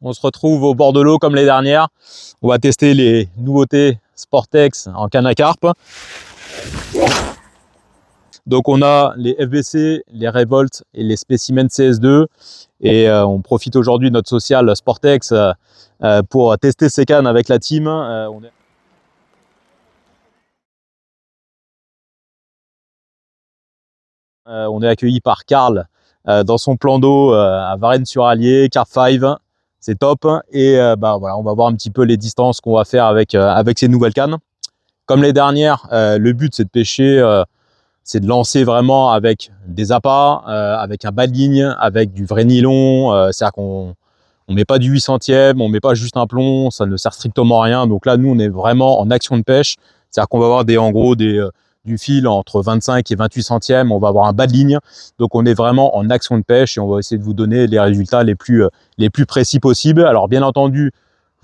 on se retrouve au bord de l'eau comme les dernières. On va tester les nouveautés Sportex en canne à carpe. Donc on a les FBC, les Revolt et les Specimen CS2 et on profite aujourd'hui de notre social Sportex pour tester ces cannes avec la team. On est accueilli par Karl dans son plan d'eau à Varennes-sur-Allier, Carp 5, c'est top. Et voilà, on va voir un petit peu les distances qu'on va faire avec ces nouvelles cannes. Comme les dernières, le but c'est de pêcher, c'est de lancer vraiment avec des appâts, avec un bas de ligne, avec du vrai nylon. C'est-à-dire qu'on ne met pas du 800e, on ne met pas juste un plomb, ça ne sert strictement à rien. Donc là, nous, on est vraiment en action de pêche. C'est-à-dire qu'on va avoir en gros du fil entre 25 et 28 centièmes, on va avoir un bas de ligne. Donc on est vraiment en action de pêche et on va essayer de vous donner les résultats les plus précis possibles. Alors bien entendu,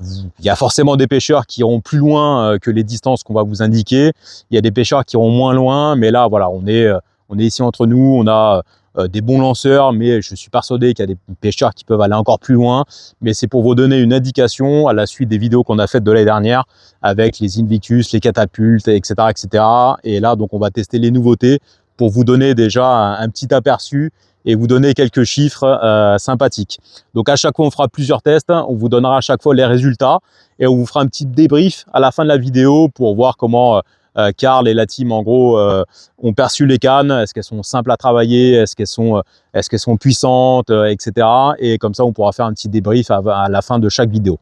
il y a forcément des pêcheurs qui iront plus loin que les distances qu'on va vous indiquer. Il y a des pêcheurs qui iront moins loin, mais là voilà, on est ici entre nous, on a des bons lanceurs, mais je suis persuadé qu'il y a des pêcheurs qui peuvent aller encore plus loin. Mais c'est pour vous donner une indication à la suite des vidéos qu'on a faites de l'année dernière avec les Invictus, les catapultes, etc., etc. Et là, donc, on va tester les nouveautés pour vous donner déjà un petit aperçu et vous donner quelques chiffres sympathiques. Donc, à chaque fois, on fera plusieurs tests. On vous donnera à chaque fois les résultats et on vous fera un petit débrief à la fin de la vidéo pour voir comment Karl et la team en gros ont perçu les cannes, est-ce qu'elles sont simples à travailler, est-ce qu'elles sont puissantes, etc. Et comme ça on pourra faire un petit débrief à la fin de chaque vidéo.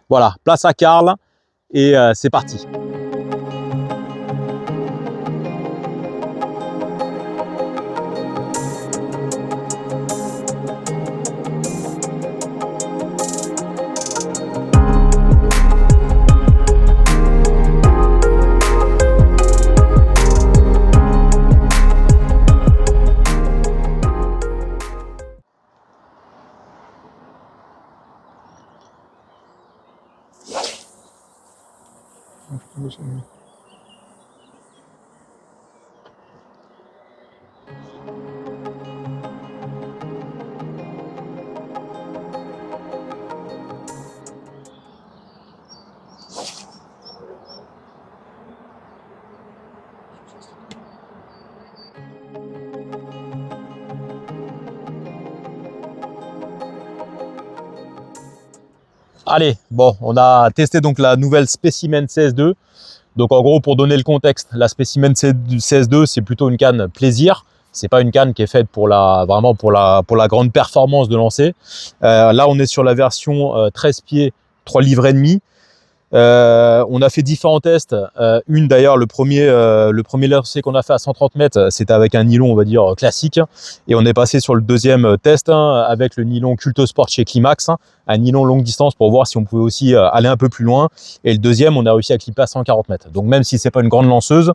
Voilà, place à Karl et c'est parti. Allez, bon, on a testé donc la nouvelle Specimen CS2. Donc en gros, pour donner le contexte, la Specimen CS2, c'est plutôt une canne plaisir. C'est pas une canne qui est faite pour vraiment pour la grande performance de lancer. Là, on est sur la version 13 pieds, 3 livres et demi. On a fait différents tests. Une d'ailleurs, le premier lancer qu'on a fait à 130 mètres, c'était avec un nylon, on va dire, classique. Et on est passé sur le deuxième test avec le nylon Cultosport chez Climax, un nylon longue distance pour voir si on pouvait aussi aller un peu plus loin. Et le deuxième, on a réussi à clipper à 140 mètres. Donc même si c'est pas une grande lanceuse,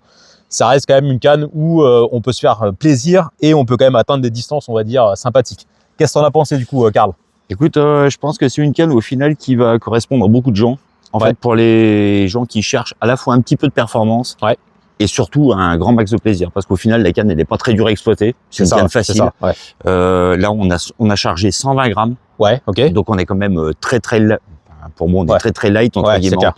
ça reste quand même une canne où on peut se faire plaisir et on peut quand même atteindre des distances, on va dire, sympathiques. Qu'est-ce que t'en as pensé du coup, Karl? Écoute, je pense que c'est une canne au final qui va correspondre à beaucoup de gens. En fait, pour les gens qui cherchent à la fois un petit peu de performance et surtout un grand max de plaisir. Parce qu'au final, la canne, elle n'est pas très dure à exploiter. C'est une canne facile. Ça, là, on a chargé 120 grammes. Ouais, ok. Donc, on est quand même très pour moi, on est très light entre guillemets en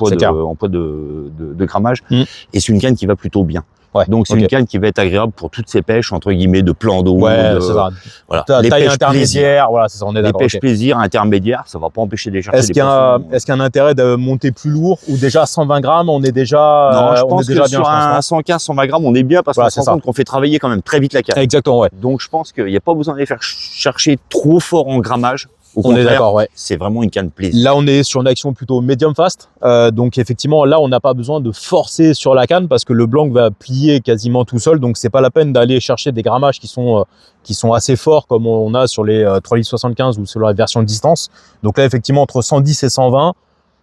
poids de grammage. Et c'est une canne qui va plutôt bien. Donc c'est une canne qui va être agréable pour toutes ces pêches entre guillemets de plan d'eau. C'est ça. Voilà. Les tailles intermédiaires, voilà, c'est ça, on est d'accord. Les pêches plaisir intermédiaires, ça va pas empêcher de les chercher. Est-ce qu'il y a un intérêt de monter plus lourd ou déjà 120 grammes, on est déjà. Non, je pense que sur un 115-120 grammes, on est bien parce qu'on se rend compte qu'on fait travailler quand même très vite la canne. Exactement, ouais. Donc je pense qu'il n'y a pas besoin de les faire chercher trop fort en grammage. On est d'accord, ouais. C'est vraiment une canne plaisir. Là, on est sur une action plutôt medium fast. Donc, effectivement, là, on n'a pas besoin de forcer sur la canne parce que le blanc va plier quasiment tout seul. Donc, c'est pas la peine d'aller chercher des grammages qui sont assez forts comme on a sur les 3,75 ou sur la version distance. Donc là, effectivement, entre 110 et 120,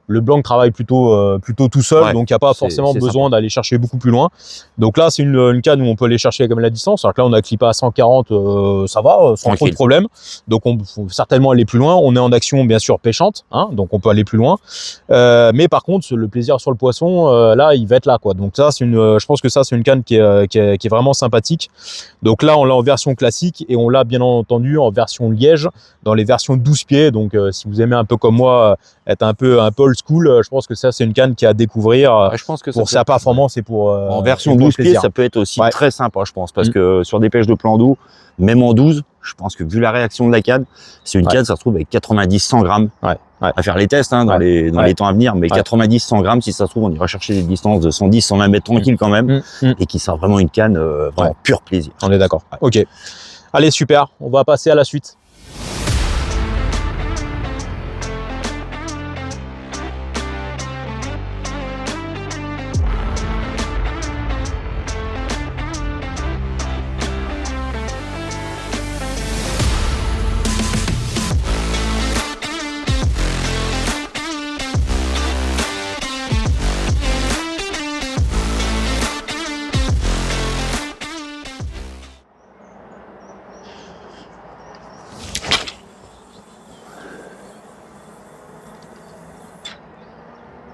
le blanc travaille plutôt tout seul, Ouais, donc il n'y a pas forcément besoin d'aller chercher beaucoup plus loin. Donc là, c'est une canne où on peut aller chercher comme la distance. Alors que là, on a clippé à 140, ça va, sans trop de problème. Donc on peut certainement aller plus loin. On est en action bien sûr pêchante, hein, donc on peut aller plus loin. Mais par contre, le plaisir sur le poisson, là, il va être là, quoi. Donc ça, je pense que ça, c'est une canne qui est vraiment sympathique. Donc là, on l'a en version classique et on l'a bien entendu en version liège, dans les versions 12 pieds. Donc si vous aimez un peu comme moi, être un peu old school, je pense que ça, c'est une canne qui a à découvrir je pense que pour sa performance et pour en version 12 pieds, ça peut être aussi très sympa, je pense, parce que sur des pêches de plan d'eau, même en 12, je pense que vu la réaction de la canne, c'est une canne, ça se trouve avec 90-100 grammes. À faire les tests hein, dans les temps à venir, mais 90-100 grammes, si ça se trouve, on ira chercher des distances de 110-120 mètres tranquille quand même, et qui sera vraiment une canne vraiment pur plaisir. On est d'accord. Ok. Allez, super. On va passer à la suite.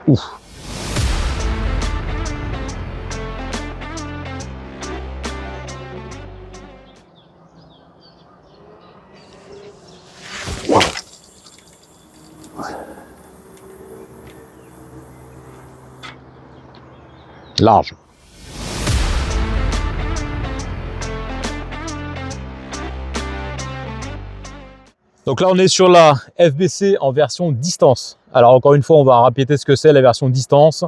Ouf. Large. Donc là, on est sur la FBC en version distance. Alors encore une fois, on va répéter ce que c'est la version distance.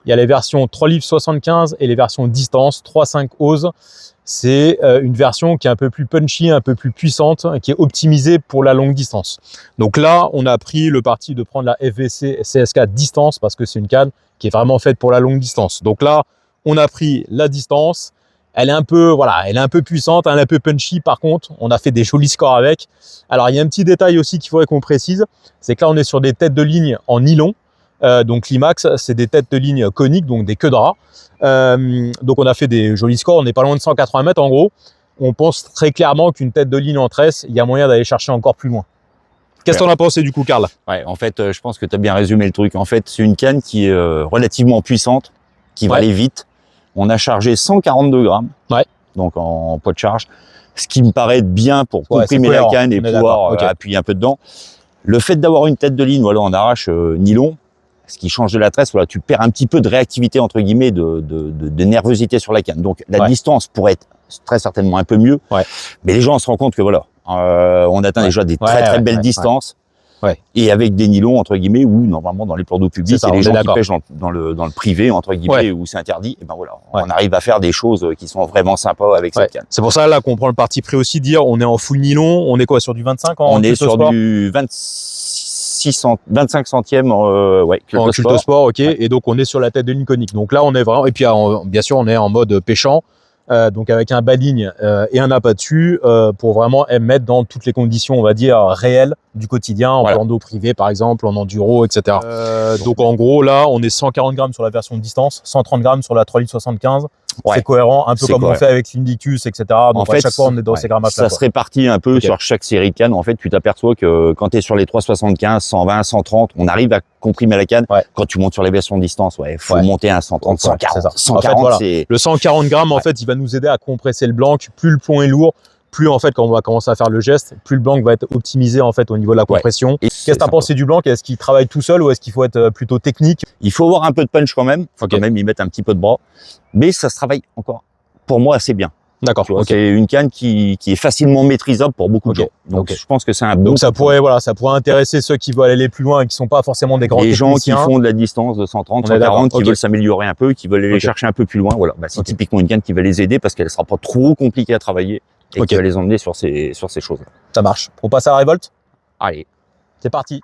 Il y a les versions 3 livres 75 et les versions distance 3,5 ose. C'est une version qui est un peu plus punchy, un peu plus puissante, qui est optimisée pour la longue distance. Donc là, on a pris le parti de prendre la FBC CSK distance parce que c'est une canne qui est vraiment faite pour la longue distance. Donc là, on a pris la distance. Elle est un peu, voilà, elle est un peu puissante, elle est un peu punchy. Par contre, on a fait des jolis scores avec. Alors, il y a un petit détail aussi qu'il faudrait qu'on précise, c'est que là, on est sur des têtes de ligne en nylon. Donc, Climax, c'est des têtes de ligne coniques, donc des queues de rat. Donc, on a fait des jolis scores. On n'est pas loin de 180 mètres en gros. On pense très clairement qu'une tête de ligne en tresse, il y a moyen d'aller chercher encore plus loin. Qu'est-ce que t'en as pensé du coup, Karl? Ouais, en fait, je pense que tu as bien résumé le truc. En fait, c'est une canne qui est relativement puissante, qui va aller vite. On a chargé 142 grammes, donc en poids de charge, ce qui me paraît bien pour comprimer la canne et pouvoir appuyer un peu dedans. Le fait d'avoir une tête de ligne, voilà, on arrache nylon, ce qui change de la tresse, voilà, tu perds un petit peu de réactivité, entre guillemets, de nervosité sur la canne. Donc la distance pourrait être très certainement un peu mieux, mais les gens se rendent compte que voilà, on atteint déjà des très belles distances. Et avec des nylons entre guillemets où normalement dans les plans d'eau publics et les gens qui pêchent dans le privé entre guillemets où c'est interdit, et ben voilà, on arrive à faire des choses qui sont vraiment sympas avec cette canne. C'est pour ça là qu'on prend le parti pris aussi de dire on est en full nylon, on est quoi sur du 25 en on est sur du 25 centièmes en Cultosport, ok, et donc on est sur la tête de ligne conique. Donc là on est vraiment, et puis bien sûr on est en mode pêchant. Donc avec un bas ligne et un appât dessus pour vraiment mettre dans toutes les conditions on va dire réelles du quotidien en plan d'eau privé par exemple, en enduro, etc. Donc en gros là on est 140 grammes sur la version distance, 130 grammes sur la 3 litres 75. C'est cohérent, un peu comme on fait avec l'Indicus, etc. Donc en fait, à chaque fois on est dans ces grammages là. Ça se répartit un peu sur chaque série de cannes. En fait tu t'aperçois que quand tu es sur les 375, 120, 130, on arrive à comprimer la canne. Quand tu montes sur les versions distance, faut monter à 130, 140. 140 en fait, le 140 grammes en fait il va nous aider à compresser le blanc. Plus le plomb est lourd, plus en fait quand on va commencer à faire le geste, plus le blanc va être optimisé en fait au niveau de la compression. Qu'est-ce que tu as pensé du blanc? Est-ce qu'il travaille tout seul ou est-ce qu'il faut être plutôt technique? Il faut avoir un peu de punch quand même, faut quand même y mettre un petit peu de bras, mais ça se travaille encore pour moi assez bien. D'accord. C'est une canne qui est facilement maîtrisable pour beaucoup de gens. Donc je pense que c'est un bon. Donc ça pourrait intéresser ceux qui veulent aller plus loin et qui sont pas forcément des grands techniciens. Les gens qui font de la distance de 130, 140, qui veulent s'améliorer un peu, qui veulent aller chercher un peu plus loin. Voilà, c'est typiquement une canne qui va les aider parce qu'elle sera pas trop compliquée à travailler et qui va les emmener sur ces choses-là. Ça marche. On passe à la révolte. Allez, c'est parti.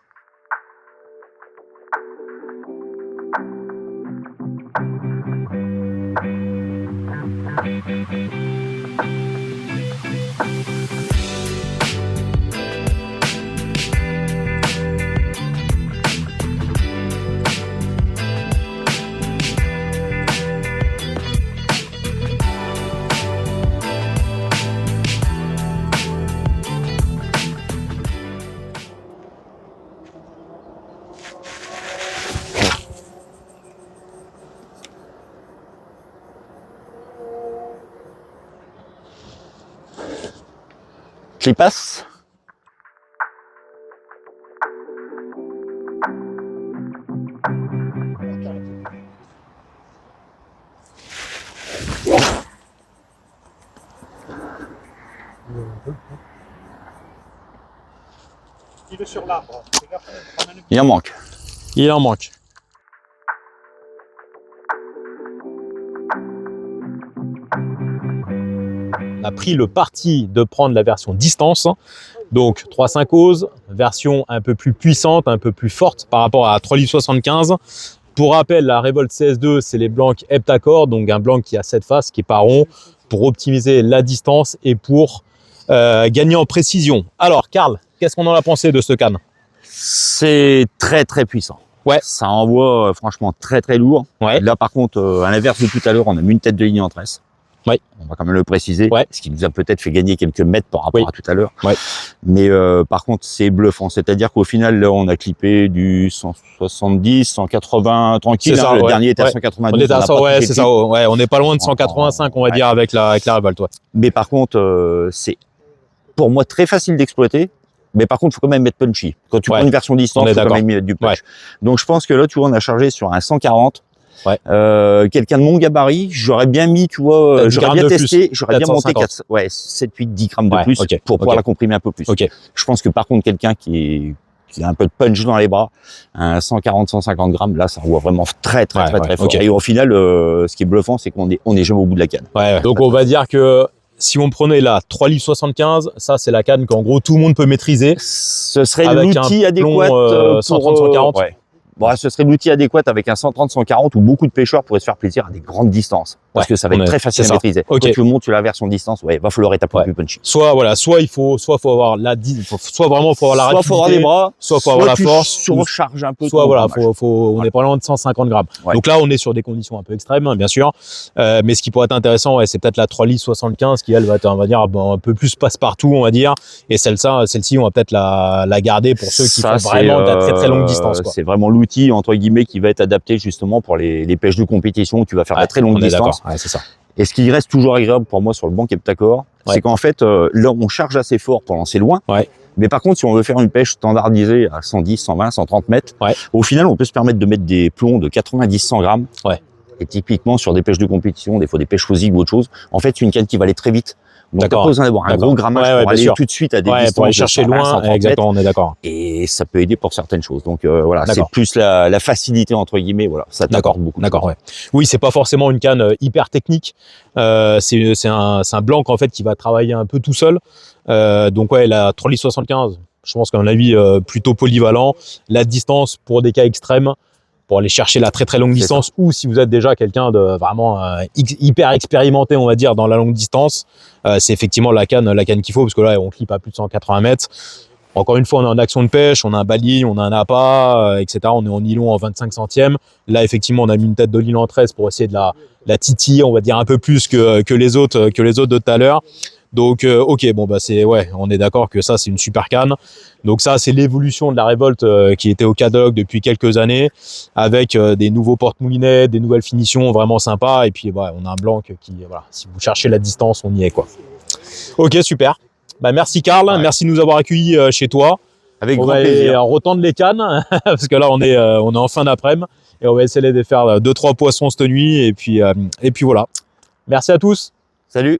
il passe. Il est sur l'arbre. Il en manque. Il en manque. On a pris le parti de prendre la version distance, donc 3.5 oses, version un peu plus puissante, un peu plus forte par rapport à 3,75 livres. Pour rappel, la Revolt CS2, c'est les blancs heptacore, donc un blanc qui a 7 faces, qui est pas rond, pour optimiser la distance et pour gagner en précision. Alors, Karl, qu'est-ce qu'on en a pensé de ce canne? C'est très très puissant. Ouais. Ça envoie franchement très très lourd. Ouais. Là par contre, à l'inverse de tout à l'heure, on a mis une tête de ligne en tresse. Ouais. On va quand même le préciser. Ouais. Ce qui nous a peut-être fait gagner quelques mètres par rapport à tout à l'heure. Ouais. Mais par contre, c'est bluffant. C'est-à-dire qu'au final, là, on a clippé du 170, 180 tranquille. Ça, le dernier était à 190. On est à 100, ouais, c'est ça. Ouais, on n'est pas loin de 185, on va dire, avec la Revolt. Ouais. Mais par contre, c'est pour moi très facile d'exploiter. Mais par contre, il faut quand même mettre punchy. Quand tu prends une version distance, il faut quand même mettre du punch. Ouais. Donc, je pense que là, tu vois, on a chargé sur un 140. Ouais. Quelqu'un de mon gabarit, j'aurais bien mis, tu vois, j'aurais bien testé, j'aurais bien monté 4, 7, 8, 10 grammes de plus pour pouvoir la comprimer un peu plus. Je pense que par contre, quelqu'un qui a un peu de punch dans les bras, un 140, 150 grammes, là, ça envoie vraiment très fort. Et au final, ce qui est bluffant, c'est qu'on est jamais au bout de la canne. Donc, on va dire que si on prenait la 3,75 livres, ça, c'est la canne qu'en gros, tout le monde peut maîtriser. Ce serait l'outil adéquat pour 130, 140. Bon, ce serait l'outil adéquat avec un 130, 140 où beaucoup de pêcheurs pourraient se faire plaisir à des grandes distances. Parce que ça va être très facile à maîtriser. Quand tu montes sur la version distance, va falloir être un peu plus punchy. Soit il faut avoir la rapidité, faut avoir les bras, soit faut avoir la force, surcharge un peu. Soit on est pas loin de 150 grammes. Donc là, on est sur des conditions un peu extrêmes, hein, bien sûr. Mais ce qui pourrait être intéressant, c'est peut-être la 3,75 livres qui, elle, va être, on va dire, un peu plus passe-partout, on va dire. Et celle-ci, on va peut-être la garder pour ceux qui font vraiment de la très très longue distance. C'est vraiment l'outil, entre guillemets, qui va être adapté justement pour les pêches de compétition où tu vas faire de très longue distance. Ouais, c'est ça. Et ce qui reste toujours agréable pour moi sur le banc heptacore, c'est qu'en fait, là, on charge assez fort pour lancer loin. Mais par contre, si on veut faire une pêche standardisée à 110, 120, 130 mètres, au final, on peut se permettre de mettre des plombs de 90, 100 grammes. Et typiquement, sur des pêches de compétition, des fois des pêches phosiques ou autre chose, en fait, c'est une canne qui va aller très vite. Donc, t'as pas besoin d'avoir un gros grammage pour aller tout de suite à des distances pour aller chercher loin. Exactement, on est d'accord. Et ça peut aider pour certaines choses. Donc voilà, c'est plus la facilité entre guillemets. Voilà, ça t'apporte beaucoup. D'accord. Oui, c'est pas forcément une canne hyper technique. C'est un blanc en fait qui va travailler un peu tout seul. Donc la 3,75 livres, je pense qu'à mon avis plutôt polyvalent. La distance pour des cas extrêmes, pour aller chercher la très très longue distance, ou si vous êtes déjà quelqu'un de vraiment hyper expérimenté, on va dire, dans la longue distance, c'est effectivement la canne qu'il faut, parce que là on clip à plus de 180 mètres. Encore une fois, on est en action de pêche, on a un baligne, on a un appât, etc. On est en nylon en 25 centièmes. Là, effectivement, on a mis une tête de ligne en 13 pour essayer de la titiller, on va dire un peu plus que les autres de tout à l'heure. Donc, ok, bon, bah on est d'accord que ça, c'est une super canne. Donc ça, c'est l'évolution de la Revolt qui était au catalogue depuis quelques années, avec des nouveaux porte-moulinets, des nouvelles finitions vraiment sympas. Et puis, on a un blanc qui, si vous cherchez la distance, on y est, quoi. Ok, super. Bah, merci Karl, merci de nous avoir accueillis chez toi. Avec grand plaisir. On va retendre les cannes, parce que là, on est en fin d'après-midi. Et on va essayer de faire 2-3 poissons cette nuit. Et puis voilà. Merci à tous. Salut.